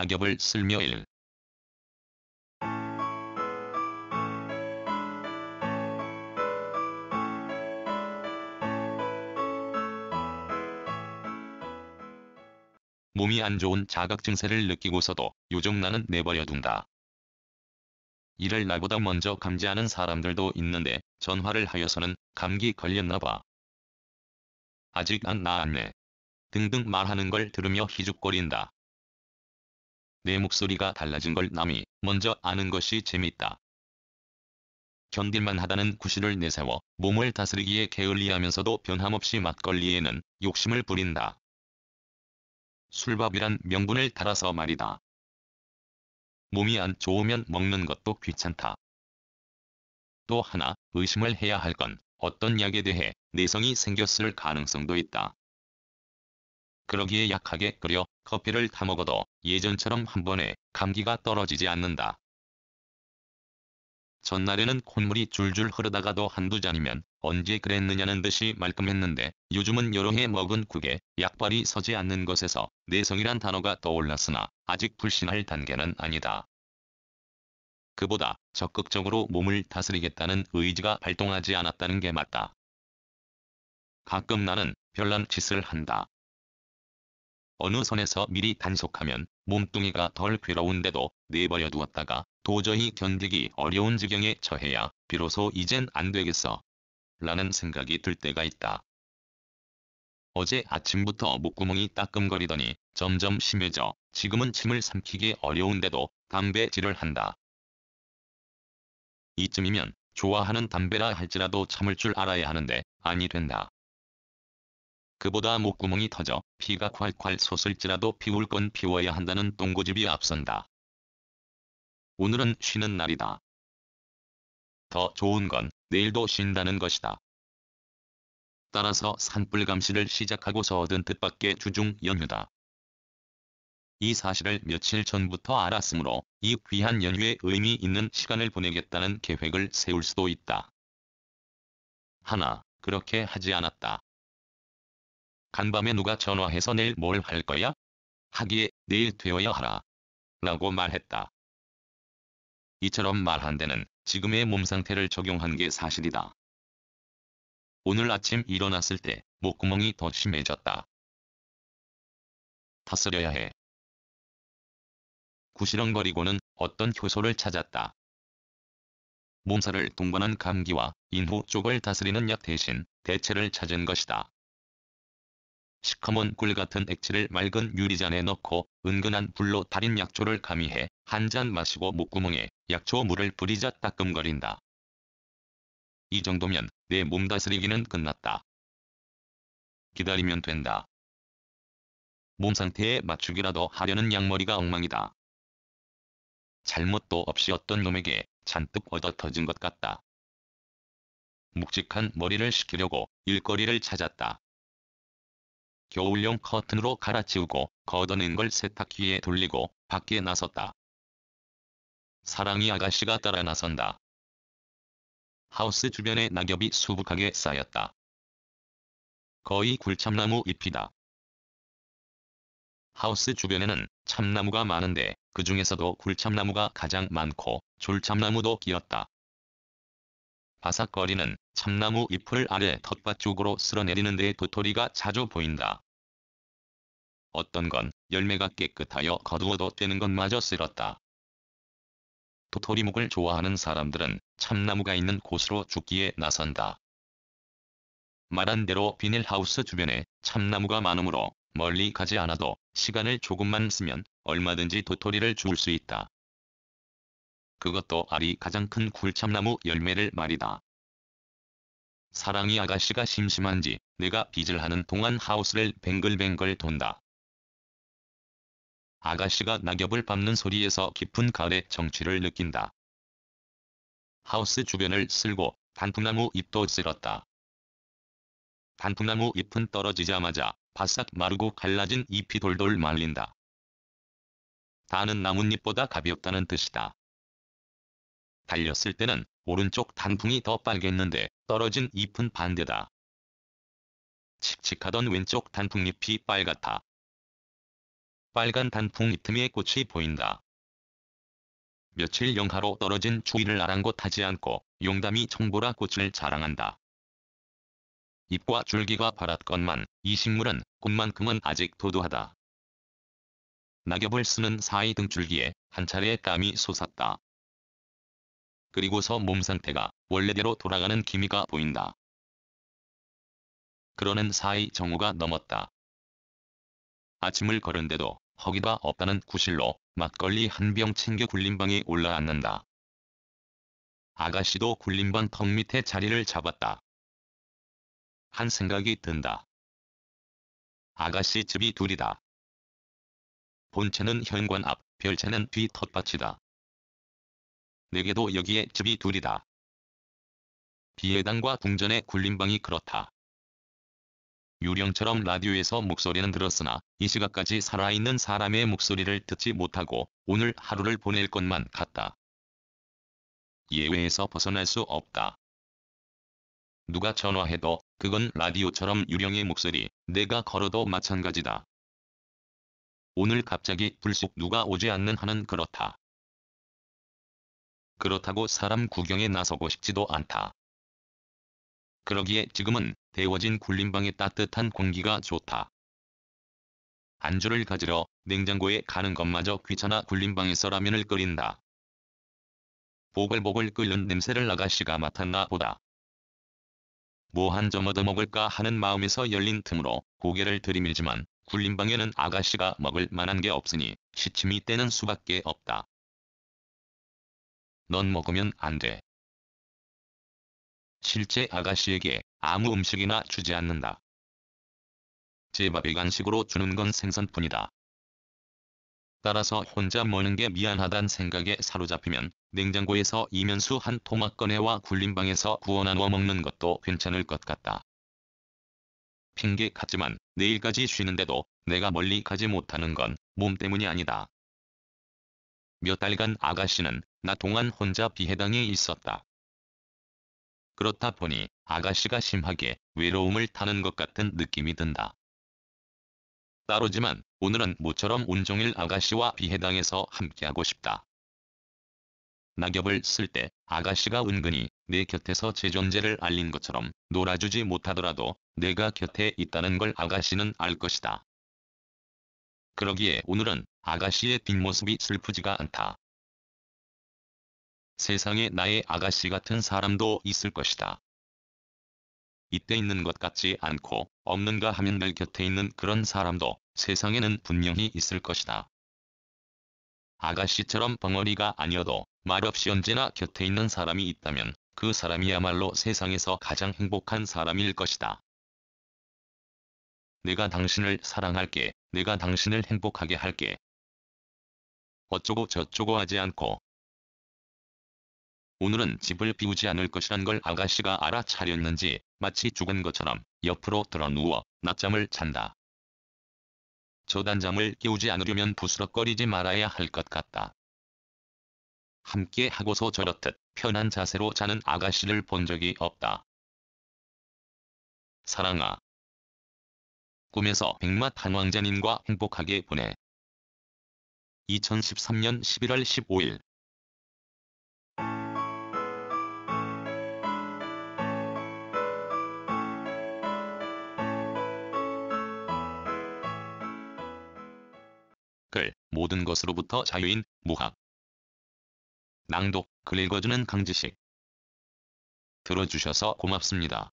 낙엽을 쓸며 몸이 안 좋은 자각 증세를 느끼고서도 요즘 나는 내버려둔다. 이를 나보다 먼저 감지하는 사람들도 있는데 전화를 하여서는 감기 걸렸나 봐. 아직 안 나았네. 등등 말하는 걸 들으며 희죽거린다. 내 목소리가 달라진 걸 남이 먼저 아는 것이 재밌다. 견딜만 하다는 구실을 내세워 몸을 다스리기에 게을리하면서도 변함없이 막걸리에는 욕심을 부린다. 술밥이란 명분을 달아서 말이다. 몸이 안 좋으면 먹는 것도 귀찮다. 또 하나 의심을 해야 할 건 어떤 약에 대해 내성이 생겼을 가능성도 있다. 그러기에 약하게 끓여 커피를 타먹어도 예전처럼 한 번에 감기가 떨어지지 않는다. 전날에는 콧물이 줄줄 흐르다가도 한두 잔이면 언제 그랬느냐는 듯이 말끔했는데 요즘은 여러 해 먹은 국에 약발이 서지 않는 것에서 내성이란 단어가 떠올랐으나 아직 불신할 단계는 아니다. 그보다 적극적으로 몸을 다스리겠다는 의지가 발동하지 않았다는 게 맞다. 가끔 나는 별난 짓을 한다. 어느 선에서 미리 단속하면 몸뚱이가 덜 괴로운데도 내버려 두었다가 도저히 견디기 어려운 지경에 처해야 비로소 이젠 안 되겠어 라는 생각이 들 때가 있다. 어제 아침부터 목구멍이 따끔거리더니 점점 심해져 지금은 침을 삼키기 어려운데도 담배질을 한다. 이쯤이면 좋아하는 담배라 할지라도 참을 줄 알아야 하는데 아니 된다. 그보다 목구멍이 터져 피가 콸콸 솟을지라도 피울 건 피워야 한다는 똥고집이 앞선다. 오늘은 쉬는 날이다. 더 좋은 건 내일도 쉰다는 것이다. 따라서 산불 감시를 시작하고서 얻은 뜻밖의 주중 연휴다. 이 사실을 며칠 전부터 알았으므로 이 귀한 연휴에 의미 있는 시간을 보내겠다는 계획을 세울 수도 있다. 하나, 그렇게 하지 않았다. 간밤에 누가 전화해서 내일 뭘 할 거야? 하기에 내일 되어야 하라. 라고 말했다. 이처럼 말한 데는 지금의 몸 상태를 적용한 게 사실이다. 오늘 아침 일어났을 때 목구멍이 더 심해졌다. 다스려야 해. 구시렁거리고는 어떤 효소를 찾았다. 몸살을 동반한 감기와 인후 쪽을 다스리는 약 대신 대체를 찾은 것이다. 시커먼 꿀 같은 액체를 맑은 유리잔에 넣고 은근한 불로 달인 약초를 가미해 한 잔 마시고 목구멍에 약초 물을 뿌리자 따끔거린다. 이 정도면 내 몸 다스리기는 끝났다. 기다리면 된다. 몸 상태에 맞추기라도 하려는 양머리가 엉망이다. 잘못도 없이 어떤 놈에게 잔뜩 얻어터진 것 같다. 묵직한 머리를 식히려고 일거리를 찾았다. 겨울용 커튼으로 갈아치우고 걷어낸 걸 세탁기에 돌리고 밖에 나섰다. 사랑이 아가씨가 따라 나선다. 하우스 주변에 낙엽이 수북하게 쌓였다. 거의 굴참나무 잎이다. 하우스 주변에는 참나무가 많은데 그 중에서도 굴참나무가 가장 많고 졸참나무도 길었다. 바삭거리는 참나무 잎을 아래 텃밭 쪽으로 쓸어내리는 데 도토리가 자주 보인다. 어떤 건 열매가 깨끗하여 거두어도 되는 것마저 쓸었다. 도토리묵을 좋아하는 사람들은 참나무가 있는 곳으로 죽기에 나선다. 말한 대로 비닐하우스 주변에 참나무가 많으므로 멀리 가지 않아도 시간을 조금만 쓰면 얼마든지 도토리를 주울 수 있다. 그것도 알이 가장 큰 굴참나무 열매를 말이다. 사랑이 아가씨가 심심한지 내가 빚을 하는 동안 하우스를 뱅글뱅글 돈다. 아가씨가 낙엽을 밟는 소리에서 깊은 가을의 정취를 느낀다. 하우스 주변을 쓸고 단풍나무 잎도 쓸었다. 단풍나무 잎은 떨어지자마자 바싹 마르고 갈라진 잎이 돌돌 말린다. 다는 나뭇잎보다 가볍다는 뜻이다. 달렸을 때는 오른쪽 단풍이 더 빨갰는데 떨어진 잎은 반대다. 칙칙하던 왼쪽 단풍잎이 빨갛다. 빨간 단풍 이틈에 꽃이 보인다. 며칠 영하로 떨어진 추위를 아랑곳하지 않고 용담이 청보라 꽃을 자랑한다. 잎과 줄기가 바랐건만 이 식물은 꽃만큼은 아직 도도하다. 낙엽을 쓰는 사이 등줄기에 한 차례 땀이 솟았다. 그리고서 몸 상태가 원래대로 돌아가는 기미가 보인다. 그러는 사이 정오가 넘었다. 아침을 걸은데도 허기가 없다는 구실로 막걸리 한 병 챙겨 굴림방에 올라앉는다. 아가씨도 굴림방 턱 밑에 자리를 잡았다. 한 생각이 든다. 아가씨 집이 둘이다. 본체는 현관 앞, 별채는 뒤 텃밭이다. 내게도 여기에 집이 둘이다. 비해당과 궁전의 굴림방이 그렇다. 유령처럼 라디오에서 목소리는 들었으나 이 시각까지 살아있는 사람의 목소리를 듣지 못하고 오늘 하루를 보낼 것만 같다. 예외에서 벗어날 수 없다. 누가 전화해도 그건 라디오처럼 유령의 목소리, 내가 걸어도 마찬가지다. 오늘 갑자기 불쑥 누가 오지 않는 한은 그렇다. 그렇다고 사람 구경에 나서고 싶지도 않다. 그러기에 지금은 데워진 굴림방의 따뜻한 공기가 좋다. 안주를 가지러 냉장고에 가는 것마저 귀찮아 굴림방에서 라면을 끓인다. 보글보글 끓는 냄새를 아가씨가 맡았나 보다. 뭐 한 점 얻어먹을까 하는 마음에서 열린 틈으로 고개를 들이밀지만 굴림방에는 아가씨가 먹을 만한 게 없으니 시침이 떼는 수밖에 없다. 넌 먹으면 안 돼. 실제 아가씨에게 아무 음식이나 주지 않는다. 제밥이 간식으로 주는 건 생선뿐이다. 따라서 혼자 먹는 게 미안하단 생각에 사로잡히면 냉장고에서 이면수 한 토막 꺼내와 굴림방에서 구워 나누어 먹는 것도 괜찮을 것 같다. 핑계 같지만 내일까지 쉬는데도 내가 멀리 가지 못하는 건 몸 때문이 아니다. 몇 달간 아가씨는 나 동안 혼자 비해당에 있었다. 그렇다 보니 아가씨가 심하게 외로움을 타는 것 같은 느낌이 든다. 따로지만 오늘은 모처럼 온종일 아가씨와 비해당에서 함께하고 싶다. 낙엽을 쓸 때 아가씨가 은근히 내 곁에서 제 존재를 알린 것처럼 놀아주지 못하더라도 내가 곁에 있다는 걸 아가씨는 알 것이다. 그러기에 오늘은 아가씨의 뒷모습이 슬프지가 않다. 세상에 나의 아가씨 같은 사람도 있을 것이다. 이때 있는 것 같지 않고 없는가 하면 날 곁에 있는 그런 사람도 세상에는 분명히 있을 것이다. 아가씨처럼 벙어리가 아니어도 말없이 언제나 곁에 있는 사람이 있다면 그 사람이야말로 세상에서 가장 행복한 사람일 것이다. 내가 당신을 사랑할게. 내가 당신을 행복하게 할게. 어쩌고 저쩌고 하지 않고 오늘은 집을 비우지 않을 것이란 걸 아가씨가 알아차렸는지 마치 죽은 것처럼 옆으로 드러누워 낮잠을 잔다. 저 단잠을 깨우지 않으려면 부스럭거리지 말아야 할 것 같다. 함께 하고서 저렇듯 편한 자세로 자는 아가씨를 본 적이 없다. 사랑아. 꿈에서 백맛 한왕자님과 행복하게 보내. 2013년 11월 15일 글, 모든 것으로부터 자유인, 무학. 낭독, 글 읽어주는 강지식. 들어주셔서 고맙습니다.